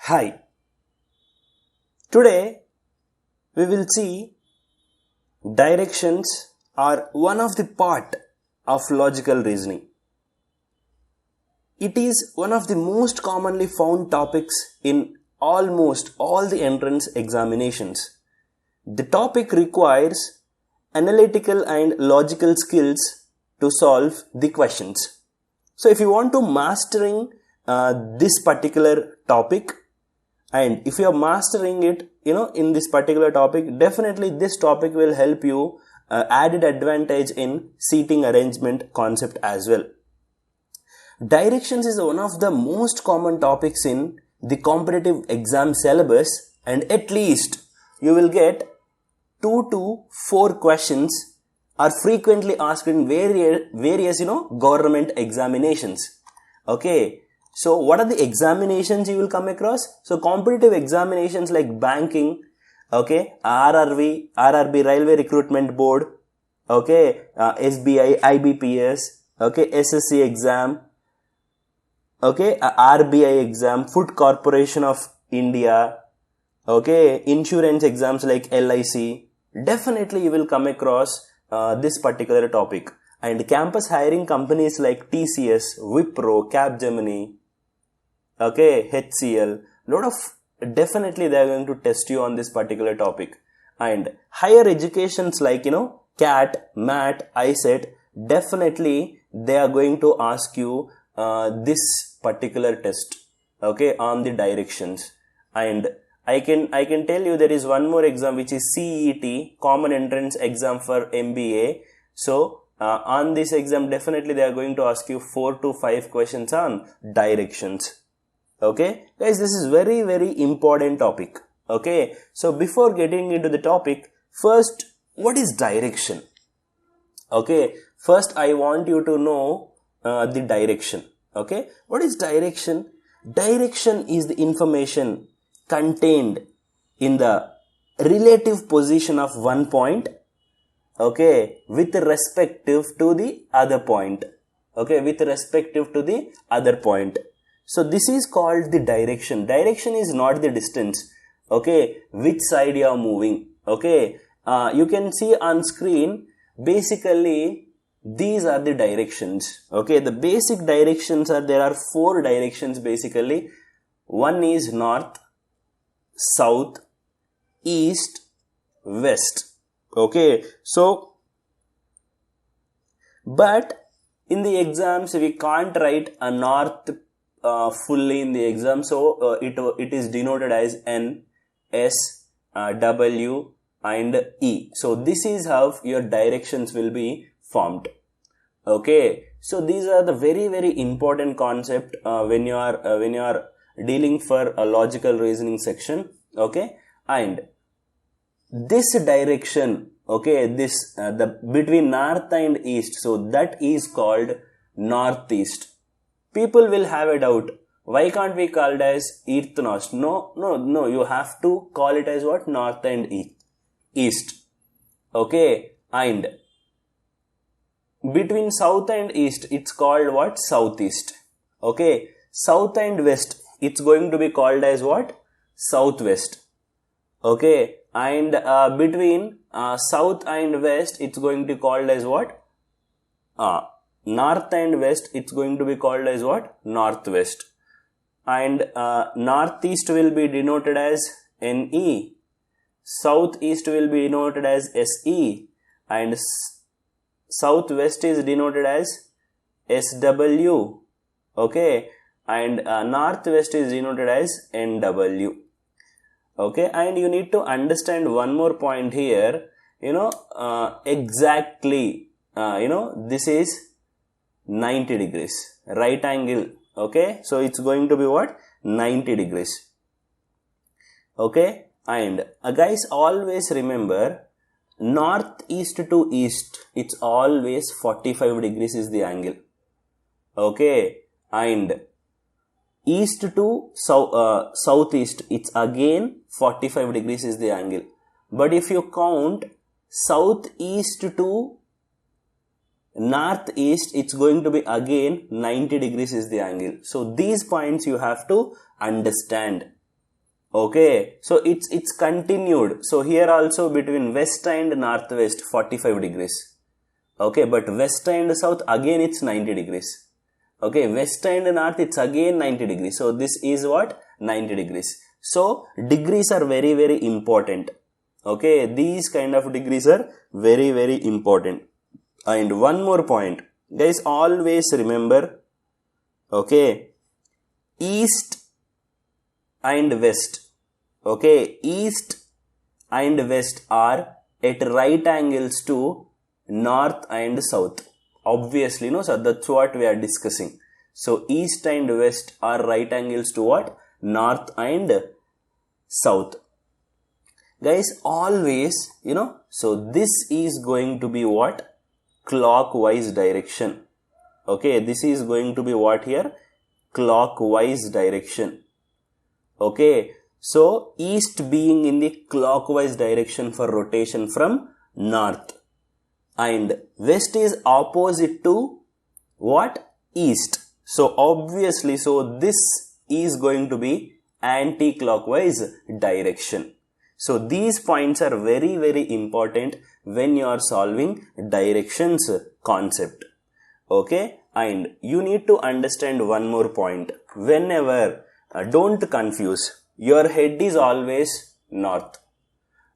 Hi. Today we will see directions are one of the part of logical reasoning. It is one of the most commonly found topics in almost all the entrance examinations. The topic requires analytical and logical skills to solve the questions. So if you want to mastering this particular topic, and if you are mastering it, in this particular topic, definitely this topic will help you added advantage in seating arrangement concept as well. Directions is one of the most common topics in the competitive exam syllabus, and at least you will get 2 to 4 questions are frequently asked in various government examinations. Okay. So what are the examinations you will come across? So competitive examinations like banking, okay, RRB Railway Recruitment Board, okay, SBI, IBPS, okay, SSC exam, okay, RBI exam, Food Corporation of India, okay, insurance exams like LIC. Definitely you will come across this particular topic. And campus hiring companies like TCS, Wipro, Capgemini, okay, HCL, definitely they are going to test you on this particular topic. And higher educations like, CAT, MAT, ICET, definitely they are going to ask you this particular test, okay, on the directions. And I can tell you there is one more exam which is CET, Common Entrance Exam for MBA. So on this exam, definitely they are going to ask you 4 to 5 questions on directions. Okay, guys, this is very, very important topic. Okay, so before getting into the topic, first, what is direction? Okay, first I want you to know the direction. Okay, what is direction? Direction is the information contained in the relative position of one point, okay, with respective to the other point. Okay, with respective to the other point. So this is called the direction. Direction is not the distance, okay, which side you are moving. Okay, you can see on screen, basically these are the directions. Okay, the basic directions are, there are 4 directions basically. One is north, south, east, west. Okay, so but in the exams we can't write a north fully in the exam, so it is denoted as N, S, W and E. So this is how your directions will be formed. Okay, so these are the very, very important concept when you are dealing for a logical reasoning section. Okay, and this direction, okay, this the between north and east, so that is called northeast. People will have a doubt. Why can't we call it as east north? No. You have to call it as what? North and east. Okay. And between south and east, it's called what? Southeast. Okay. South and west, it's going to be called as what? Southwest. Okay. And between south and west, it's going to be called as what? North and west, it's going to be called as what? Northwest. And northeast will be denoted as NE. Southeast will be denoted as SE. And southwest is denoted as SW. Okay. And northwest is denoted as NW. Okay. And you need to understand one more point here. Exactly. This is 90 degrees, right angle. Okay, so it's going to be what? 90 degrees. Okay, and guys, always remember, northeast to east, it's always 45 degrees is the angle. Okay, and east to southeast, it's again 45 degrees is the angle. But if you count southeast to northeast, it's going to be again 90 degrees is the angle. So these points you have to understand. Okay, so it's continued. So here also between west and northwest 45 degrees. Okay, but west and south again it's 90 degrees. Okay, west and north it's again 90 degrees. So this is what? 90 degrees. So degrees are very, very important. Okay, these kind of degrees are very, very important. And one more point, guys, always remember, okay, east and west. Okay, east and west are at right angles to north and south. Obviously, no, so that's what we are discussing. So east and west are right angles to what? North and south. Guys, always, so this is going to be what? Clockwise direction. Okay, this is going to be what here? Clockwise direction. Okay, so east being in the clockwise direction for rotation from north, and west is opposite to what? East. So obviously, so this is going to be anti-clockwise direction. So these points are very, very important when you are solving directions concept. Okay, and you need to understand one more point. Whenever, don't confuse, your head is always north.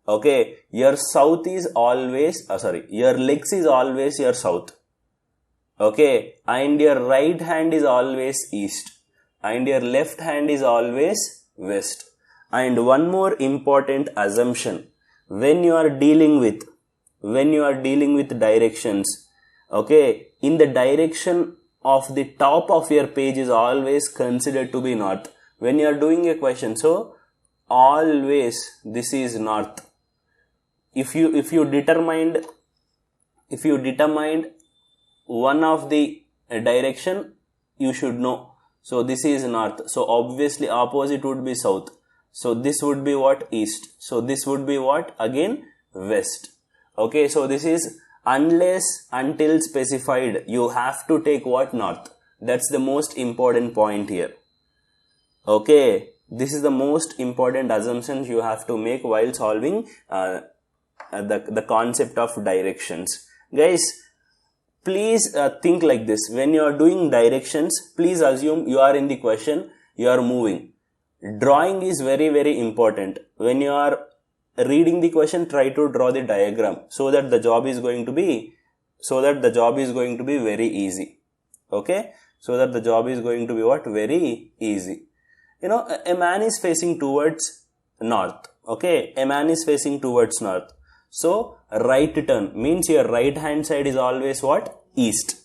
Okay, your south is always, your legs is always your south. Okay, and your right hand is always east, and your left hand is always west. And one more important assumption, when you are dealing with directions, okay, in the direction of the top of your page is always considered to be north. When you are doing a question, so always this is north. If you determined one of the direction, you should know. So this is north. So obviously opposite would be south. So this would be what? East. So this would be what? Again west. Okay, so this is until specified, you have to take what? North. That's the most important point here. Okay, this is the most important assumptions you have to make while solving the concept of directions. Guys, please think like this. When you are doing directions, please assume you are in the question, you are moving. Drawing is very, very important. When you are reading the question, try to draw the diagram so that the job is going to be very easy. Okay, so that the job is going to be what? Very easy. A man is facing towards north. Okay, a man is facing towards north. So right turn means your right hand side is always what? East.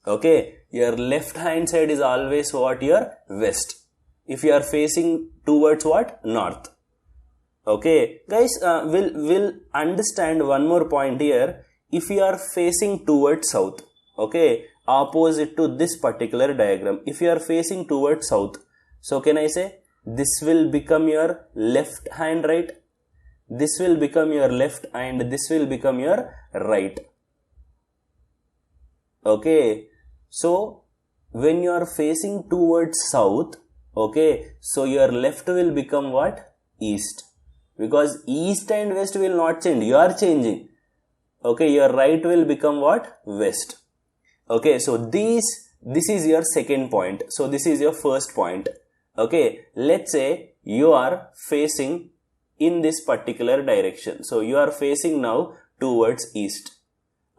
Okay, your left hand side is always what? Your west. If you are facing towards what? North. Okay, guys, we'll understand one more point here. If you are facing towards south, okay, opposite to this particular diagram, if you are facing towards south, so can I say this will become your left hand, right? This will become your left and this will become your right. Okay, so when you are facing towards south, okay, so your left will become what? East. Because east and west will not change, you are changing. Okay, your right will become what? West. Okay, so this is your second point. So this is your first point. Okay, let's say you are facing in this particular direction. So you are facing now towards east.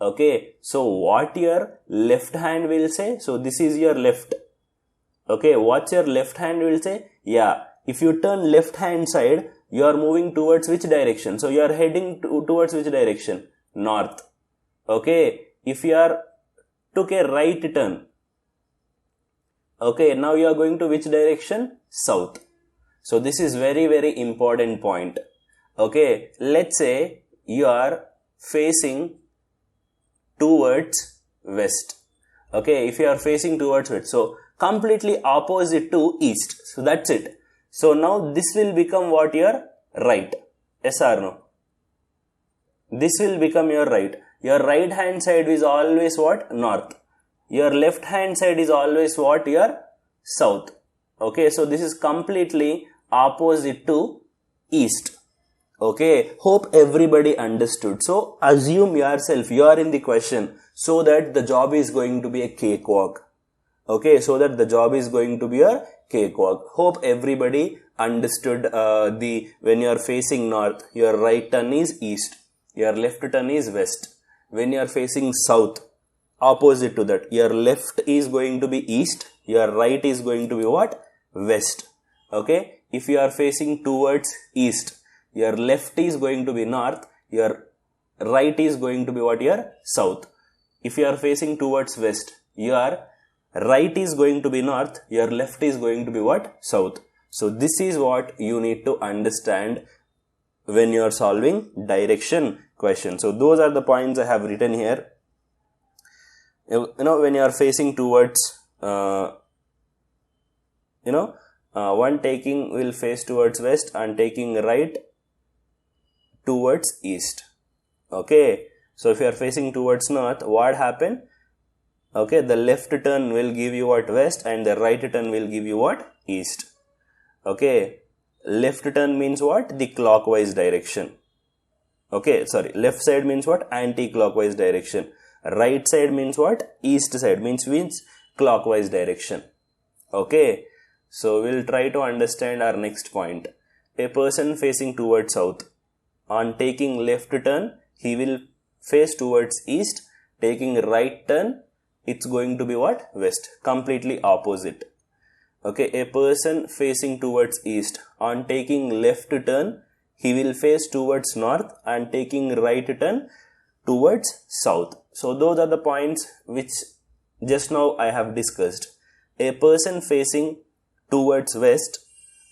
Okay, so what your left hand will say? So this is your left. Okay, what your left hand will say? Yeah, if you turn left hand side, you are moving towards which direction? So you are heading towards which direction? North. Okay, if you are took a right turn, okay, now you are going to which direction? South. So this is very, very important point. Okay, let's say you are facing towards west. Okay, if you are facing towards west, so completely opposite to east. So that's it. So now this will become what? Your right. Yes or no? This will become your right. Your right hand side is always what? North. Your left hand side is always what? Your south. Okay, so this is completely opposite to east. Okay, hope everybody understood. So assume yourself, you are in the question, so that the job is going to be a cakewalk. Okay, so that the job is going to be a cakewalk. Hope everybody understood when you are facing north, your right turn is east, your left turn is west. When you are facing south, opposite to that, your left is going to be east, your right is going to be what? West. Okay, if you are facing towards east, your left is going to be north, your right is going to be what? Your south. If you are facing towards west, your right is going to be north, your left is going to be what? South. So this is what you need to understand when you are solving direction question. So those are the points I have written here. When you are facing towards, one taking will face towards west and taking right towards east. Okay, so if you are facing towards north, what happened? Okay, the left turn will give you what? West, and the right turn will give you what? East. Okay, left turn means what? The clockwise direction. Okay, sorry, left side means what? Anti-clockwise direction. Right side means what? East side means clockwise direction. Okay, so we'll try to understand our next point. A person facing towards south, on taking left turn, he will face towards east. Taking right turn, it's going to be what? West. Completely opposite. Okay, a person facing towards east, on taking left turn, he will face towards north, and taking right turn towards south. So those are the points which just now I have discussed. A person facing towards west,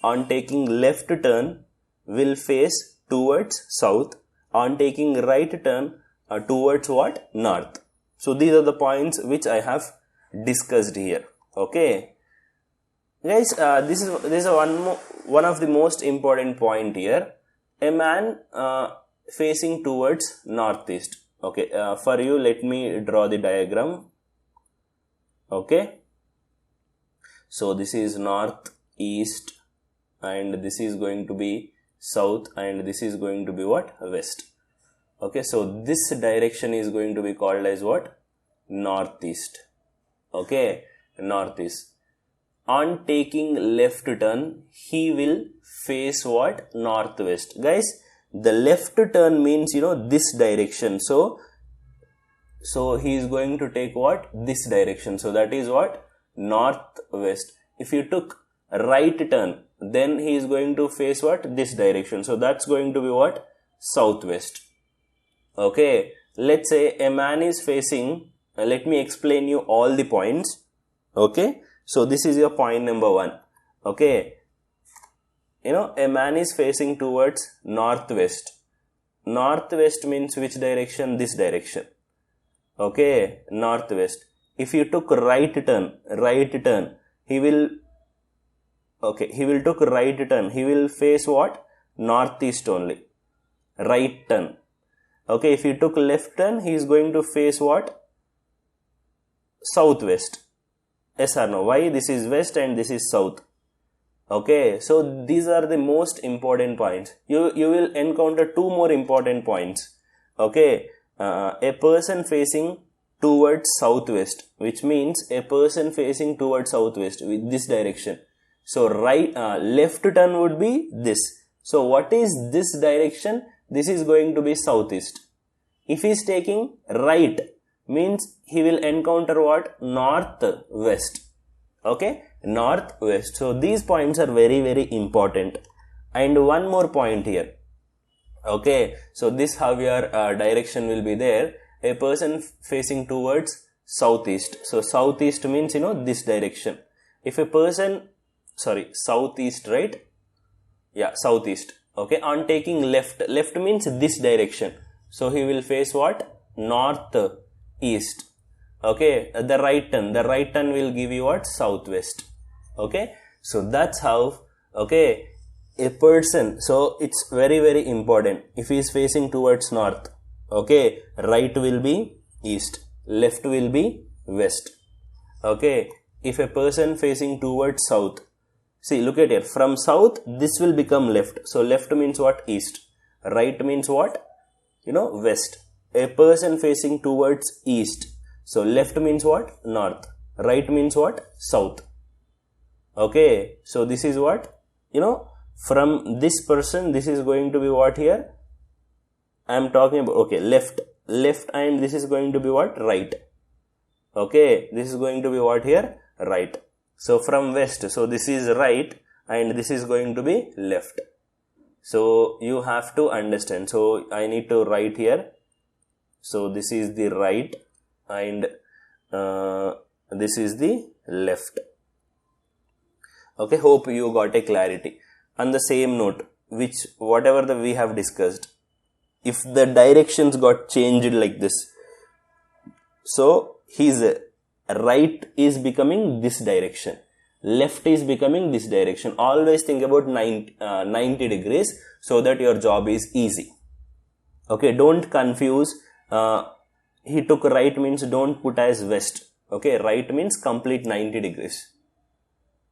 on taking left turn, will face towards south, on taking right turn towards what? North. So these are the points which I have discussed here. Okay, guys, this is one of the most important point here. A man facing towards northeast. Okay, for you, let me draw the diagram. Okay, so this is north, east, and this is going to be south, and this is going to be what? West. Okay, so this direction is going to be called as what? Northeast. Okay, northeast. On taking left turn, he will face what? Northwest. Guys, the left turn means, this direction. So he is going to take what? This direction. So that is what? Northwest. If you took right turn, then he is going to face what? This direction. So that's going to be what? Southwest. Okay, let's say a man is facing, let me explain you all the points. Okay, so this is your point number 1. Okay, a man is facing towards northwest. Northwest means which direction? This direction. Okay, northwest. If you took right turn, he will took right turn, he will face what? Northeast only. Right turn. Okay, if you took left turn, he is going to face what? Southwest. Yes or no? Why? This is west and this is south. Okay, so these are the most important points. You will encounter 2 more important points. Okay, a person facing towards southwest, which means a person facing towards southwest with this direction. So left turn would be this. So what is this direction? This is going to be southeast. If he is taking right, means he will encounter what? Northwest. Okay, northwest. So these points are very, very important. And one more point here. Okay, so this how your direction will be there. A person facing towards southeast. So southeast means, this direction. If a person, southeast, right? Yeah, southeast. Okay, on taking left means this direction. So he will face what? Northeast. Okay, the right turn will give you what? Southwest. Okay, so that's how, okay, a person, so it's very, very important. If he is facing towards north, okay, right will be east, left will be west. Okay, if a person facing towards south, See, look at here. From south, this will become left. So left means what? East. Right means what? West. A person facing towards east. So left means what? North. Right means what? South. Okay. So this is what? From this person, this is going to be what here? I am talking about, okay, left. Left, and this is going to be what? Right. Okay. This is going to be what here? Right. So from west, so this is right and this is going to be left. So you have to understand. So I need to write here. So this is the right and this is the left. Okay, hope you got a clarity. On the same note, whatever we have discussed, if the directions got changed like this, so his right is becoming this direction, left is becoming this direction. Always think about 90 degrees so that your job is easy. Okay, don't confuse. He took right means don't put as west. Okay, right means complete 90 degrees.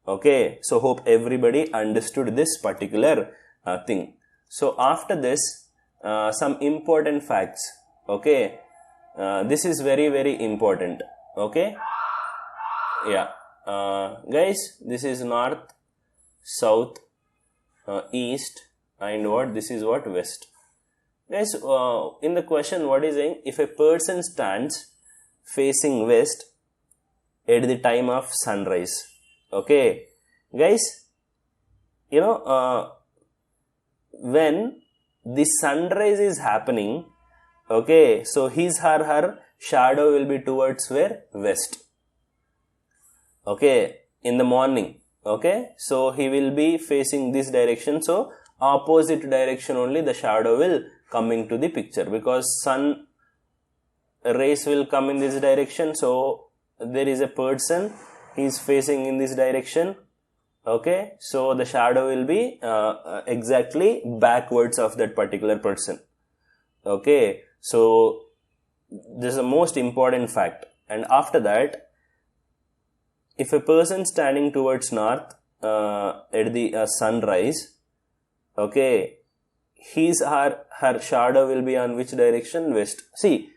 Okay, so hope everybody understood this particular thing. So after this, some important facts. Okay, this is very, very important. Okay, yeah, guys, this is north, south, east, and what? This is what? West. Guys, in the question, what is saying? If a person stands facing west at the time of sunrise. Okay, guys, when the sunrise is happening, okay, so his or her shadow will be towards where? West. Okay, in the morning. Okay, so he will be facing this direction. So opposite direction only the shadow will come into the picture, because sun rays will come in this direction. So there is a person, he is facing in this direction. Okay, so the shadow will be exactly backwards of that particular person. Okay, so this is the most important fact. And after that, if a person standing towards north at the sunrise, okay, his or her shadow will be on which direction? West. See,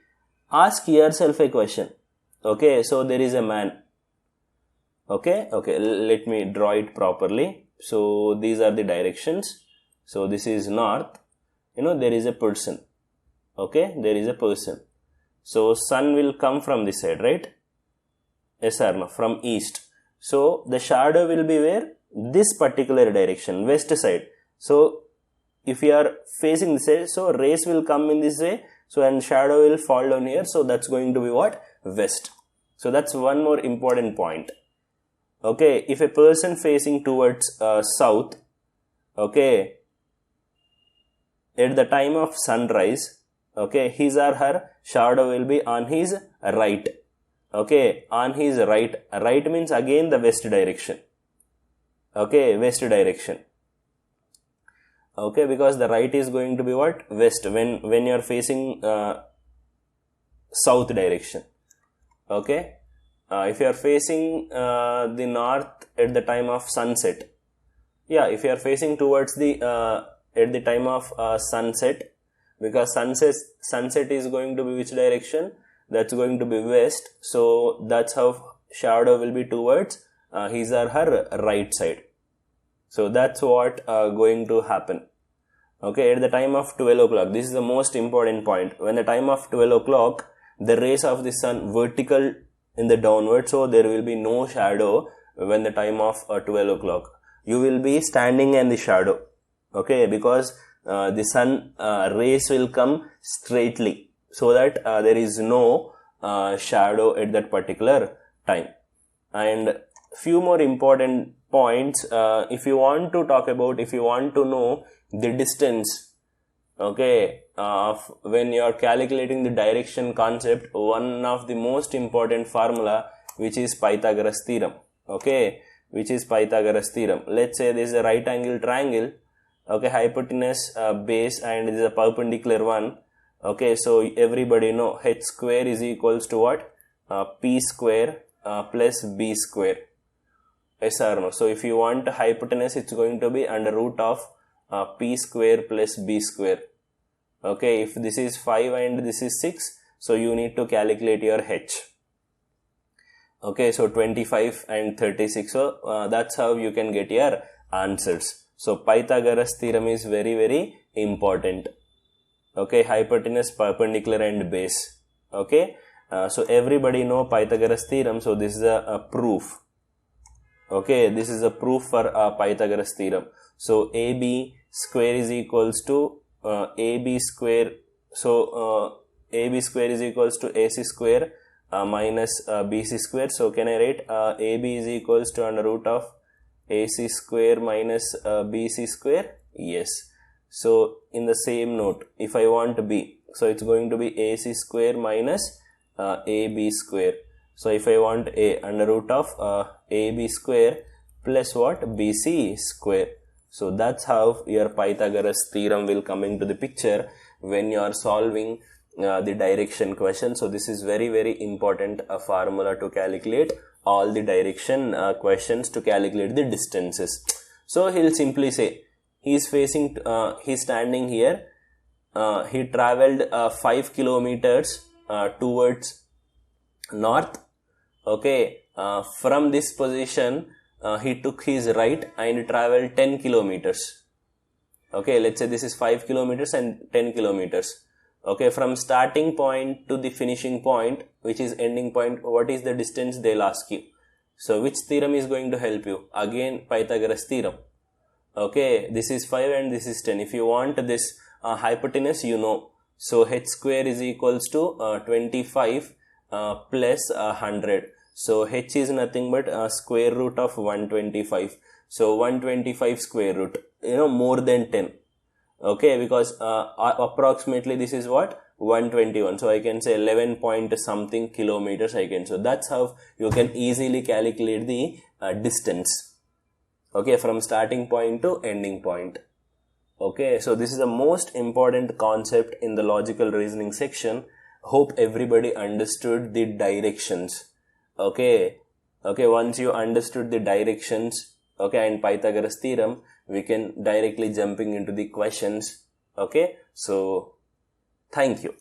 ask yourself a question. Okay, so there is a man. Okay, let me draw it properly. So these are the directions. So this is north. There is a person. Okay, there is a person. So sun will come from this side, right? Yes or no? From east. So the shadow will be where? This particular direction, west side. So if you are facing this side, so rays will come in this way. So and shadow will fall down here. So that's going to be what? West. So that's one more important point. Okay, if a person facing towards south, okay, at the time of sunrise, okay, his or her shadow will be on his right. Okay, on his right. Right means again the west direction. Okay, west direction. Okay, because the right is going to be what? West when you are facing south direction. Okay, if you are facing the north at the time of sunset, yeah, if you are facing towards the at the time of sunset, because sunset is going to be which direction? That's going to be west. So that's how shadow will be towards his or her right side. So that's what going to happen. Okay, at the time of 12 o'clock, this is the most important point. When the time of 12 o'clock, the rays of the sun vertical in the downward, so there will be no shadow when the time of 12 o'clock. You will be standing in the shadow. Okay, because the sun rays will come straightly, so that there is no shadow at that particular time. And few more important points, if you want to know the distance, okay, when you are calculating the direction concept, one of the most important formula, which is Pythagoras theorem. Okay, which is Pythagoras theorem. Let's say this is a right angle triangle. Okay, hypotenuse, base, and this is a perpendicular one. Okay, so everybody know h square is equals to what? P square plus b square. Yes or no? So if you want hypotenuse, it's going to be under root of p square plus b square. Okay, if this is 5 and this is 6, so you need to calculate your h. Okay, so 25 and 36. So that's how you can get your answers. So Pythagoras theorem is very, very important. Okay, hypotenuse, perpendicular and base. Okay, so everybody know Pythagoras theorem. So this is a proof. Okay, this is a proof for Pythagoras theorem. So AB square is equals to AB square. So AB square is equals to AC square minus BC square. So can I write AB is equals to under root of AC square minus BC square? Yes. So in the same note, if I want B, so it's going to be AC square minus AB square. So if I want A, under root of AB square plus what? BC square. So that's how your Pythagoras theorem will come into the picture when you are solving the direction question. So this is very, very important formula to calculate all the direction questions, to calculate the distances. So he'll simply say, he's standing here, he traveled 5 kilometers towards north. Okay, from this position he took his right and traveled 10 kilometers. Okay, let's say this is 5 kilometers and 10 kilometers. Okay, from starting point to the finishing point, which is ending point, what is the distance, they'll ask you. So which theorem is going to help you? Again, Pythagoras theorem. Okay, this is 5 and this is 10. If you want this hypotenuse, you know. So h square is equals to 25 plus 100. So h is nothing but square root of 125. So 125 square root, more than 10. Okay, because approximately this is what? 121. So I can say 11 point something kilometers I can. So that's how you can easily calculate the distance. Okay, from starting point to ending point. Okay, so this is the most important concept in the logical reasoning section. Hope everybody understood the directions. Okay, once you understood the directions, okay, and Pythagoras theorem, we can directly jumping into the questions. Okay, so thank you.